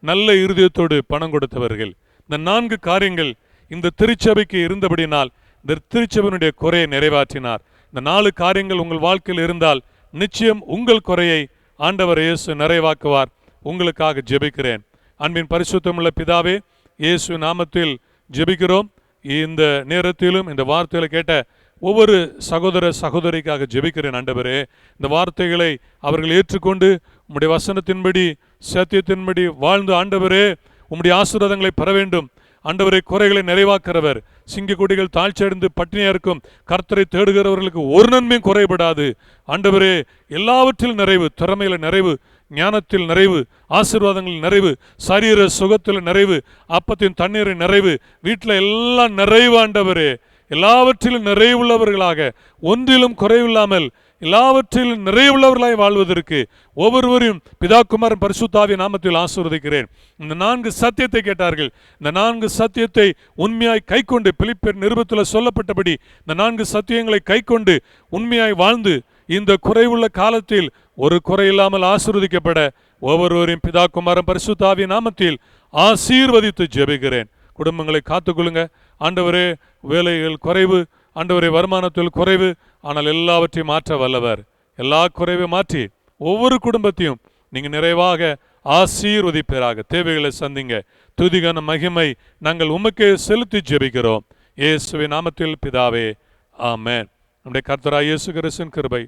நல்ல இருதயத்தோடு பணம் கொடுத்தவர்கள். இந்த 4 காரியங்கள் இந்த திருச்சபைக்கு இருந்தபடினால் இந்த திருச்சபையினுடைய குறையை நிறைவாற்றினார். இந்த 4 காரியங்கள் உங்கள் வாழ்க்கையில் இருந்தால் நிச்சயம் உங்கள் குறையை ஆண்டவர் இயேசு நிறைவாக்குவார். உங்களுக்காக ஜெபிக்கிறேன். அன்பின் பரிசுத்தமுள்ள பிதாவே, இயேசு நாமத்தில் ஜெபிக்கிறோம். இந்த நேரத்திலும் இந்த வார்த்தைகளை கேட்ட ஒவ்வொரு சகோதர சகோதரிக்காக ஜெபிக்கிறேன். ஆண்டவரே, இந்த வார்த்தைகளை அவர்கள் ஏற்றுக்கொண்டு உம்முடைய வசனத்தின்படி சத்தியத்தின்படி வாழ்ந்து ஆண்டவரே உம்முடைய ஆசீர்வாதங்களை பெற வேண்டும். ஆண்டவரே, குறைகளை நிறைவாக்குறவர், சிங்கக்குடிகள் தாழ்ச்சியடைந்து பட்டினியா இருக்கும் கர்த்தரை தேடுகிறவர்களுக்கு ஒரு நன்மையும் குறைபடாது. ஆண்டவரே, எல்லாவற்றிலும் நிறைவு, திறமையில நிறைவு, ஞானத்தில் நிறைவு, ஆசீர்வாதங்களில் நிறைவு, சரீர சுகத்தில் நிறைவு, அப்பத்தின் தண்ணீரின் நிறைவு, வீட்டில் எல்லாம் நிறைவு. ஆண்டவரே, எல்லாவற்றிலும் நிறைவுள்ளவர்களாக, ஒன்றிலும் குறைவில்லாமல் எல்லாவற்றிலும் நிறைவுள்ளவர்களாய் வாழ்வதற்கு ஒவ்வொருவரையும் பிதாகுமாரன் பரிசுத்தாவிய நாமத்தில் ஆசீர்வதிக்கிறேன். இந்த 4 சத்தியத்தை கேட்டார்கள். இந்த 4 சத்தியத்தை உண்மையாய் கைக்கொண்டு, பிலிப்பியர் நிருபத்தில் சொல்லப்பட்டபடி இந்த 4 சத்தியங்களை கைக்கொண்டு உண்மையாய் வாழ்ந்து இந்த குறைவுள்ள காலத்தில் ஒரு குறையில்லாமல் ஆசீர்வதிக்கப்பட ஒவ்வொருவரையும் பிதாகுமாரன் பரிசுத்தாவிய நாமத்தில் ஆசீர்வதித்து ஜெபிக்கிறேன். குடும்பங்களை காத்துக்கொள்ளுங்க ஆண்டவரே. வேலைகள் குறைவு ஆண்டவரே வருமானத்தில் குறைவு, ஆனால் எல்லாவற்றையும் மாற்ற வல்லவர். எல்லா குறைவையும் மாற்றி ஒவ்வொரு குடும்பத்தையும் நீங்க நிறைவாக ஆசீர்வதிப்பீராக. தேவைகளை சந்திங்க. துதிகான மகிமை நாங்கள் உமக்கே செலுத்தி ஜெபிக்கிறோம் இயேசுவின் நாமத்தில் பிதாவே, ஆமென். நம்முடைய கர்த்தராகிய இயேசு கிறிஸ்துவின் கிருபை,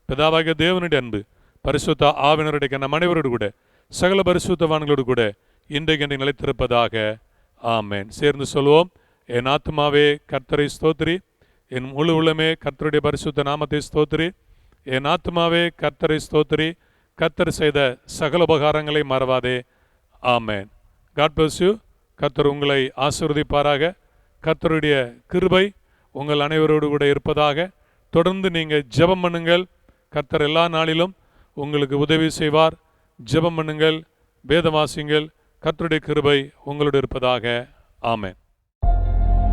பிதாவாகிய தேவனுடைய அன்பு, பரிசுத்த ஆவியானவருடைய நம் அனைவரோடு கூட சகல பரிசுத்தவான்களோடு கூட இன்றைக்கு நிலைத்திருப்பதாக, ஆமென். சேர்ந்து சொல்வோம். என் ஆத்துமாவே கர்த்தரை ஸ்தோத்திரி, என் முழு உள்ளமே கர்த்தருடைய பரிசுத்த நாமத்தை ஸ்தோத்திரி. என் ஆத்துமாவே கர்த்தரை ஸ்தோத்திரி, கர்த்தர் செய்த சகல உபகாரங்களை மறவாதே. ஆமென். God bless you. கர்த்தர் உங்களை ஆசீர்வதிப்பாராக. கர்த்தருடைய கிருபை உங்கள் அனைவரோடு கூட இருப்பதாக. தொடர்ந்து நீங்கள் ஜெபம் பண்ணுங்கள். கர்த்தர் எல்லா நாளிலும் உங்களுக்கு உதவி செய்வார். ஜெபம் பண்ணுங்கள், வேதம் வாசியுங்கள். கர்த்தருடைய கிருபை உங்களோடு இருப்பதாக. ஆமென்.